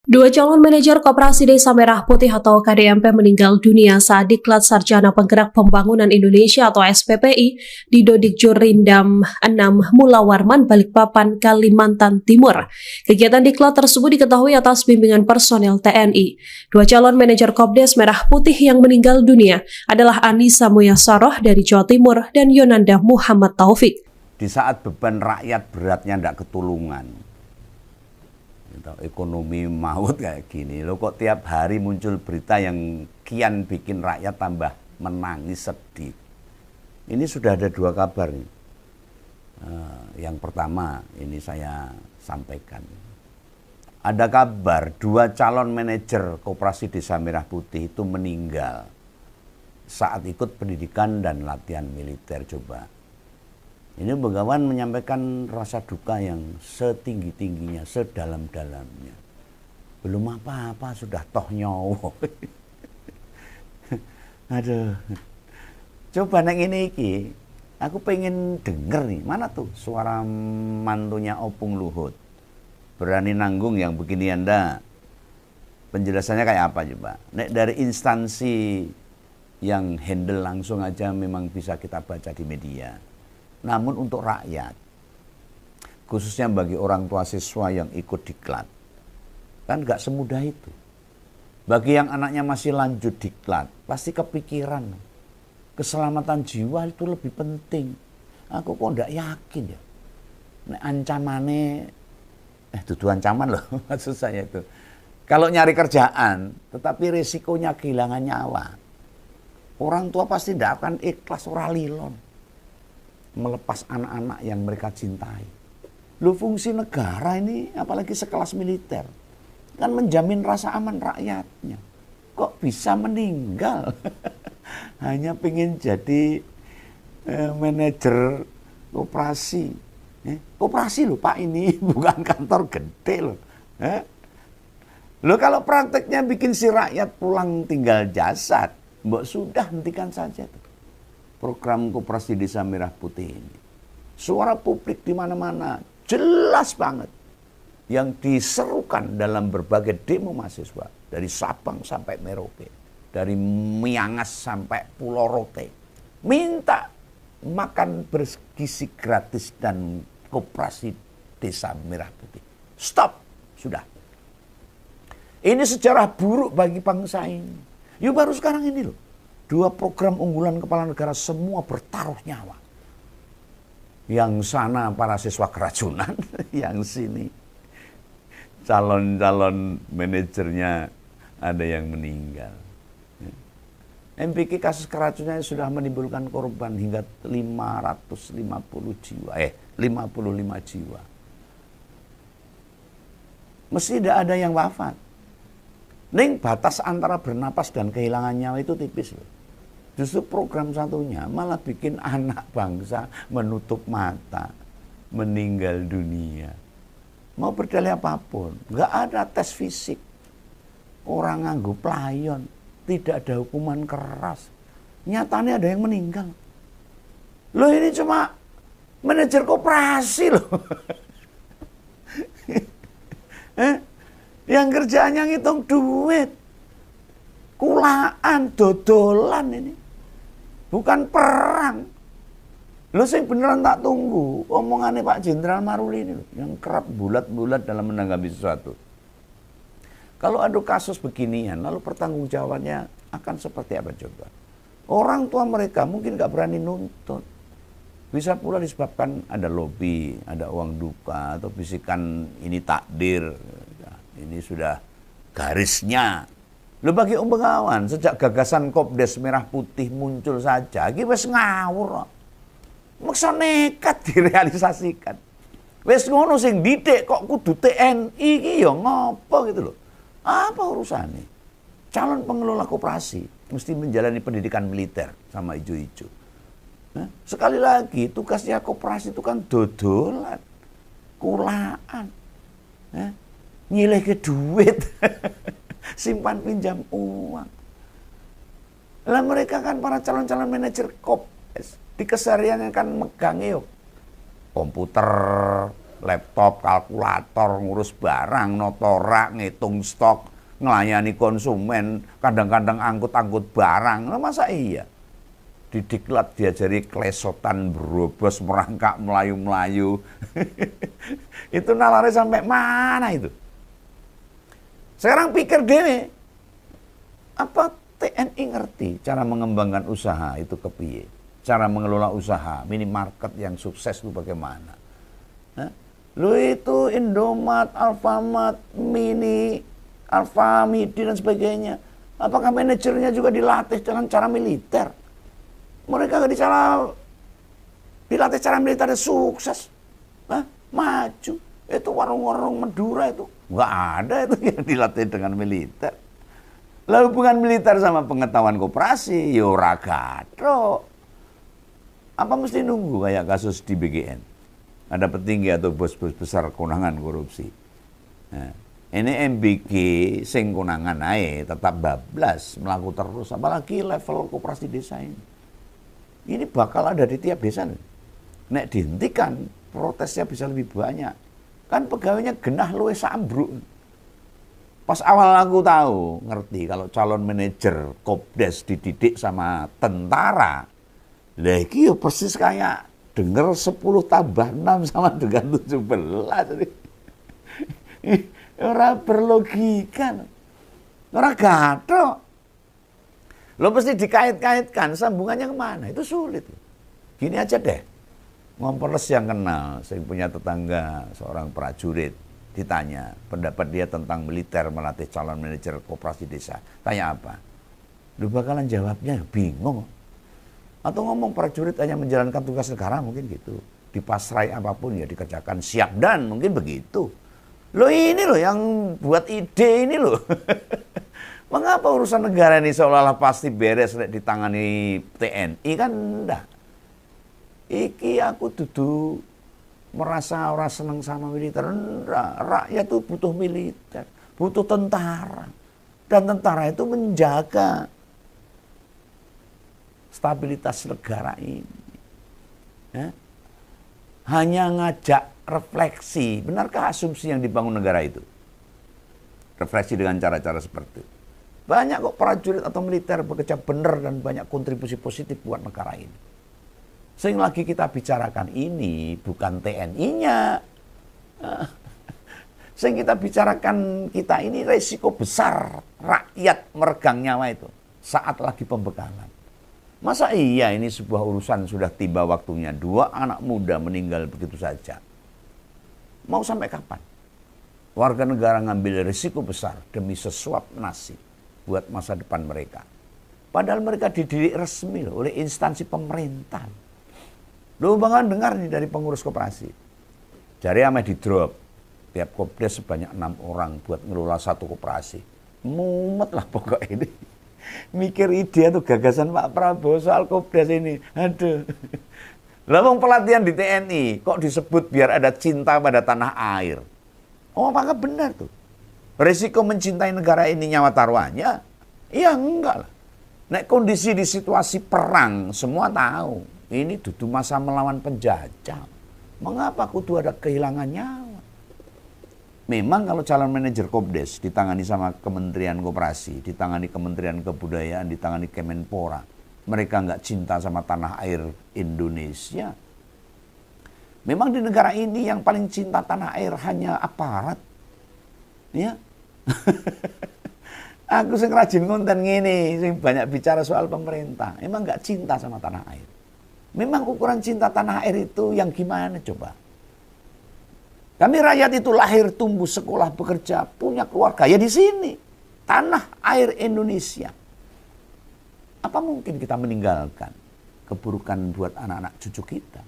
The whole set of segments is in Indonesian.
Dua calon manajer Koperasi Desa Merah Putih atau KDMP meninggal dunia saat Diklat Sarjana Penggerak Pembangunan Indonesia atau SPPI di Dodikjur Rindam 6 Mula Warman, Balikpapan, Kalimantan Timur. Kegiatan diklat tersebut diketahui atas bimbingan personel TNI. Dua calon manajer Kopdes Merah Putih yang meninggal dunia adalah Anissa Muyasaroh dari Jawa Timur dan Yonanda Muhammad Taufik. Di saat beban rakyat beratnya tidak ketulungan, ekonomi maut kayak gini, lo kok tiap hari muncul berita yang kian bikin rakyat tambah menangis sedih. Ini sudah ada dua kabar nih. Yang pertama ini saya sampaikan. Ada kabar dua calon manajer Koperasi Desa Merah Putih itu meninggal saat ikut pendidikan dan latihan militer. Coba. Ini Begawan menyampaikan rasa duka yang setinggi-tingginya, sedalam-dalamnya. Belum apa-apa sudah toh nyawa. Aduh. Coba neng ini iki, aku pengen denger nih, mana tuh suara mantunya Opung Luhut. Berani nanggung yang begini Anda. Penjelasannya kayak apa coba? Nek dari instansi yang handle langsung aja memang bisa kita baca di media. Namun untuk rakyat, khususnya bagi orang tua siswa yang ikut diklat, kan nggak semudah itu. Bagi yang anaknya masih lanjut diklat, pasti kepikiran. Keselamatan jiwa itu lebih penting. Aku kok nggak yakin ya. Nek ancamannya, itu ancaman loh maksud saya itu. Kalau nyari kerjaan, tetapi risikonya kehilangan nyawa, orang tua pasti tidak akan ikhlas ora lilon melepas anak-anak yang mereka cintai. Lu fungsi negara ini apalagi sekelas militer kan menjamin rasa aman rakyatnya. Kok bisa meninggal hanya pengen jadi manajer koperasi. Koperasi loh Pak ini bukan kantor gede loh. Loh kalau prakteknya bikin si rakyat pulang tinggal jasad, mbok sudah hentikan saja tuh program Koperasi Desa Merah Putih ini. Suara publik di mana-mana jelas banget yang diserukan dalam berbagai demo mahasiswa dari Sabang sampai Merauke, dari Miangas sampai Pulau Rote, minta makan bergizi gratis dan Koperasi Desa Merah Putih. Stop, sudah. Ini sejarah buruk bagi bangsa ini. Yuk baru sekarang ini loh. Dua program unggulan kepala negara semua bertaruh nyawa. Yang sana para siswa keracunan, yang sini calon-calon manajernya ada yang meninggal. MPK kasus keracunan sudah menimbulkan korban hingga 555 jiwa. Mesti tidak ada yang wafat. Ning batas antara bernapas dan kehilangan nyawa itu tipis loh. Justru program satunya malah bikin anak bangsa menutup mata, meninggal dunia. Mau berdalih apapun, nggak ada tes fisik. Orang nganggo playon, tidak ada hukuman keras. Nyatanya ada yang meninggal. Loh ini cuma manajer koperasi loh. Yang kerjaannya ngitung duit. Kulaan, dodolan ini. Bukan perang. Lo sing beneran tak tunggu omongannya Pak Jenderal Maruli ini loh, yang kerap bulat-bulat dalam menanggapi sesuatu. Kalau ada kasus beginian, lalu pertanggungjawabannya akan seperti apa coba? Orang tua mereka mungkin gak berani nuntut. Bisa pula disebabkan ada lobby, ada uang duka, atau bisikan ini takdir. Ini sudah garisnya. Lo bagi Om Begawan, sejak gagasan Kopdes Merah Putih muncul saja, iki wis ngawur. Maksa nekat direalisasikan. Wis ngono sing didik kok kudu TNI iki ya ngopo gitu loh. Apa urusannya? Calon pengelola koperasi mesti menjalani pendidikan militer sama ijo-ijo. Sekali lagi tugasnya koperasi itu kan dodolan, kulaan, nyileh ke duit. Simpan pinjam uang. Lah mereka kan para calon-calon manajer Kopdes di kesehariannya kan megang yuk komputer, laptop, kalkulator, ngurus barang, notora, ngitung stok, ngelayani konsumen, kadang-kadang angkut-angkut barang. Nah, masa iya? Di diklat diajari klesotan, berobos, merangkak, melayu-melayu. Itu nalarnya sampai mana itu? Sekarang pikir deh, apa TNI ngerti cara mengembangkan usaha itu kepiye? Cara mengelola usaha, minimarket yang sukses itu bagaimana? Hah? Lu itu Indomaret, Alfamart, Mini, Alfamidi dan sebagainya. Apakah manajernya juga dilatih dengan cara militer? Mereka nggak dilatih cara militer sukses, maju. Itu warung-warung Madura itu nggak ada itu yang dilatih dengan militer. Lalu hubungan militer sama pengetahuan koperasi, yo ragato. Apa mesti nunggu kayak kasus di BGN? Ada petinggi atau bos-bos besar konangan korupsi. Nah, ini MBG sing konangan ae tetap bablas melaku terus, apalagi level koperasi desa ini. Ini bakal ada di tiap desa. Nek dihentikan, protesnya bisa lebih banyak. Kan pegawainya genah luwih sambruk. Pas awal aku tahu, ngerti kalau calon manajer Kopdes dididik sama tentara. Lah iki yo persis kayak denger 10 tambah 6 sama dengan 17. Ora berlogika. Ora gathok. Lo pasti dikait-kaitkan, sambungannya kemana? Itu sulit. Gini aja deh, Ngompoles yang kenal, saya punya tetangga, seorang prajurit, ditanya pendapat dia tentang militer melatih calon manajer koperasi desa. Tanya apa? Lu bakalan jawabnya bingung. Atau ngomong prajurit hanya menjalankan tugas negara, mungkin gitu. Dipasrai apapun ya dikerjakan, siap dan, mungkin begitu. Lo ini loh yang buat ide ini loh. Mengapa urusan negara ini seolah-olah pasti beres ditangani TNI? Kan enggak. Iki aku dudu merasa orang senang sama militer. Enggak. Rakyat itu butuh militer, butuh tentara. Dan tentara itu menjaga stabilitas negara ini. Ya? Hanya ngajak refleksi. Benarkah asumsi yang dibangun negara itu? Refleksi dengan cara-cara seperti itu. Banyak kok prajurit atau militer bekerja benar dan banyak kontribusi positif buat negara ini. Sehingga lagi kita bicarakan ini bukan TNI-nya. Sehingga kita bicarakan kita ini resiko besar rakyat meregang nyawa itu saat lagi pembekalan. Masa iya ini sebuah urusan sudah tiba waktunya 2 anak muda meninggal begitu saja. Mau sampai kapan? Warga negara ngambil risiko besar demi sesuap nasi buat masa depan mereka. Padahal mereka dididik resmi loh, oleh instansi pemerintah. Lu bangga dengar nih dari pengurus koperasi. Jari ame di drop. Tiap kopdes sebanyak 6 orang buat ngelola satu koperasi. Mumet lah pokok ini. Mikir ide atau gagasan Pak Prabowo soal kopdes ini. Aduh. Lalu pelatihan di TNI kok disebut biar ada cinta pada tanah air. Oh, apakah benar tuh? Resiko mencintai negara ini nyawa taruhannya? Ya enggak lah. Nek kondisi di situasi perang, semua tahu. Ini dudu masa melawan penjajah. Mengapa kudu ada kehilangan nyawa? Memang kalau calon manajer Kopdes ditangani sama Kementerian Koperasi, ditangani Kementerian Kebudayaan, ditangani Kemenpora. Mereka enggak cinta sama tanah air Indonesia. Memang di negara ini yang paling cinta tanah air hanya aparat. Ya. Aku sing rajin konten ngene, sing banyak bicara soal pemerintah. Emang nggak cinta sama tanah air. Memang ukuran cinta tanah air itu yang gimana coba? Kami rakyat itu lahir, tumbuh, sekolah, bekerja, punya keluarga ya di sini. Tanah air Indonesia. Apa mungkin kita meninggalkan keburukan buat anak-anak cucu kita?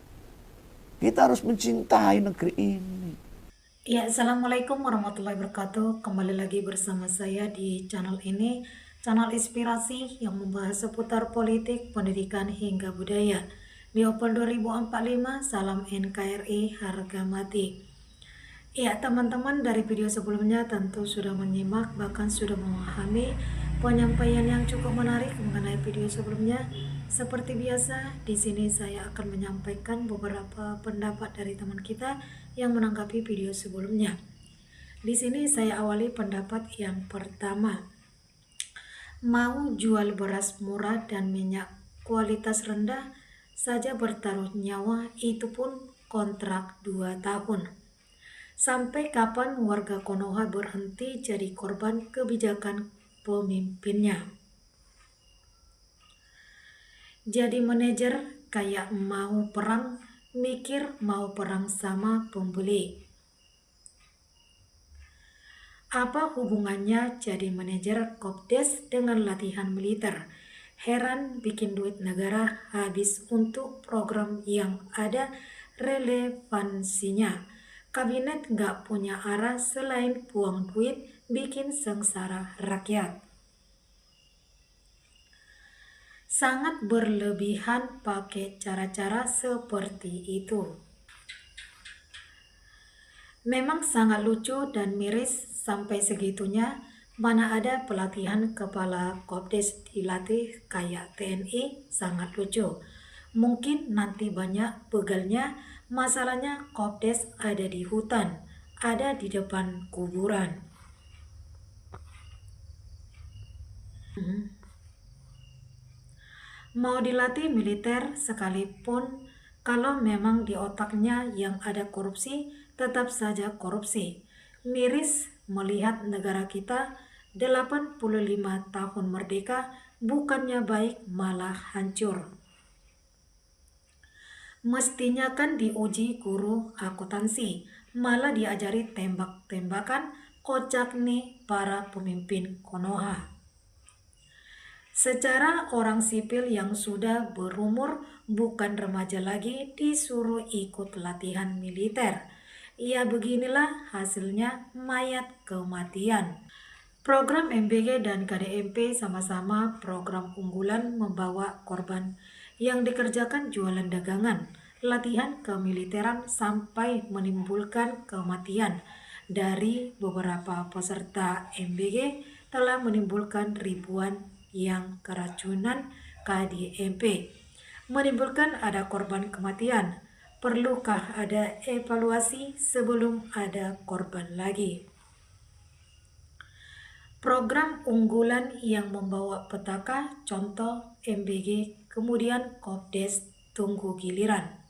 Kita harus mencintai negeri ini. Ya, Assalamualaikum warahmatullahi wabarakatuh. Kembali lagi bersama saya di channel ini, channel inspirasi yang membahas seputar politik, pendidikan, hingga budaya. Di Opel 2045, salam NKRI, harga mati. Ya, teman-teman, dari video sebelumnya tentu sudah menyimak, bahkan sudah memahami penyampaian yang cukup menarik mengenai video sebelumnya. Seperti biasa, di sini saya akan menyampaikan beberapa pendapat dari teman kita yang menanggapi video sebelumnya. Di sini saya awali pendapat yang pertama. Mau jual beras murah dan minyak kualitas rendah saja bertaruh nyawa, itu pun kontrak 2 tahun. Sampai kapan warga Konoha berhenti jadi korban kebijakan pemimpinnya? Jadi manajer kayak mau perang, mikir mau perang sama pembeli. Apa hubungannya jadi manajer Kopdes dengan latihan militer? Heran, bikin duit negara habis untuk program yang ada relevansinya. Kabinet nggak punya arah selain buang duit, bikin sengsara rakyat. Sangat berlebihan pakai cara-cara seperti itu. Memang sangat lucu dan miris sampai segitunya. Mana ada pelatihan kepala Kopdes dilatih kayak TNI, sangat lucu. Mungkin nanti banyak begalnya. Masalahnya Kopdes ada di hutan, ada di depan kuburan. Mau dilatih militer sekalipun, kalau memang di otaknya yang ada korupsi, tetap saja korupsi. Miris melihat negara kita 85 tahun merdeka, bukannya baik malah hancur. Mestinya kan diuji guru akuntansi, malah diajari tembak-tembakan. Kocak nih para pemimpin Konoha. Secara orang sipil yang sudah berumur, bukan remaja lagi, disuruh ikut latihan militer. Ya beginilah hasilnya, mayat kematian. Program MBG dan KDMP sama-sama program unggulan membawa korban yang dikerjakan jualan dagangan, latihan kemiliteran sampai menimbulkan kematian. Dari beberapa peserta MBG telah menimbulkan ribuan yang keracunan KDMP, menimbulkan ada korban kematian. Perlukah ada evaluasi sebelum ada korban lagi? Program unggulan yang membawa petaka, contoh MBG, kemudian Kopdes, tunggu giliran.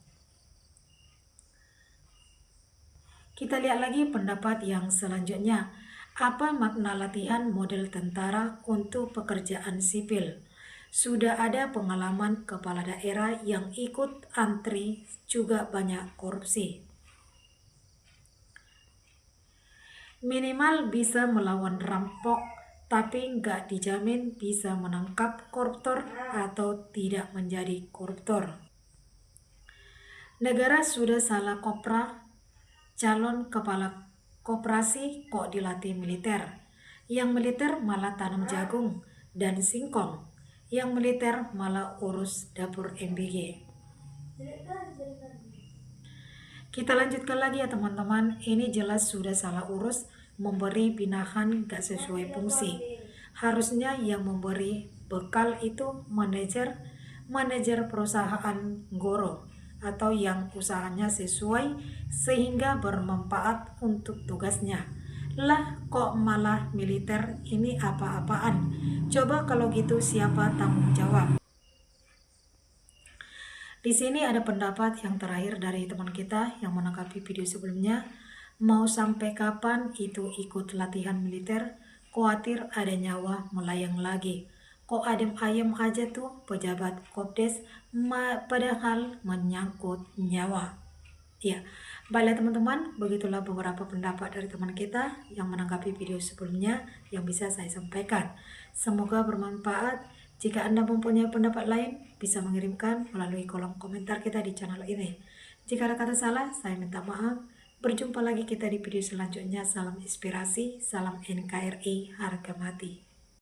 Kita lihat lagi pendapat yang selanjutnya. Apa makna latihan model tentara untuk pekerjaan sipil? Sudah ada pengalaman kepala daerah yang ikut antri, juga banyak korupsi. Minimal bisa melawan rampok, tapi nggak dijamin bisa menangkap koruptor atau tidak menjadi koruptor. Negara sudah salah koprah, calon kepala koperasi kok dilatih militer. Yang militer malah tanam jagung dan singkong. Yang militer malah urus dapur MBG. Kita lanjutkan lagi ya teman-teman. Ini jelas sudah salah urus, memberi pinahan gak sesuai fungsi. Harusnya yang memberi bekal itu manajer perusahaan goro, atau yang usahanya sesuai sehingga bermanfaat untuk tugasnya. Lah kok malah militer, ini apa-apaan? Coba kalau gitu siapa tanggung jawab? Di sini ada pendapat yang terakhir dari teman kita yang menanggapi video sebelumnya. Mau sampai kapan itu ikut latihan militer? Khawatir ada nyawa melayang lagi. Kok adem ayem aja tuh pejabat Kopdes, padahal menyangkut nyawa. Ya, baiklah teman-teman, begitulah beberapa pendapat dari teman kita yang menanggapi video sebelumnya yang bisa saya sampaikan. Semoga bermanfaat. Jika Anda mempunyai pendapat lain, bisa mengirimkan melalui kolom komentar kita di channel ini. Jika ada kata salah, saya minta maaf. Berjumpa lagi kita di video selanjutnya. Salam inspirasi, salam NKRI, harga mati.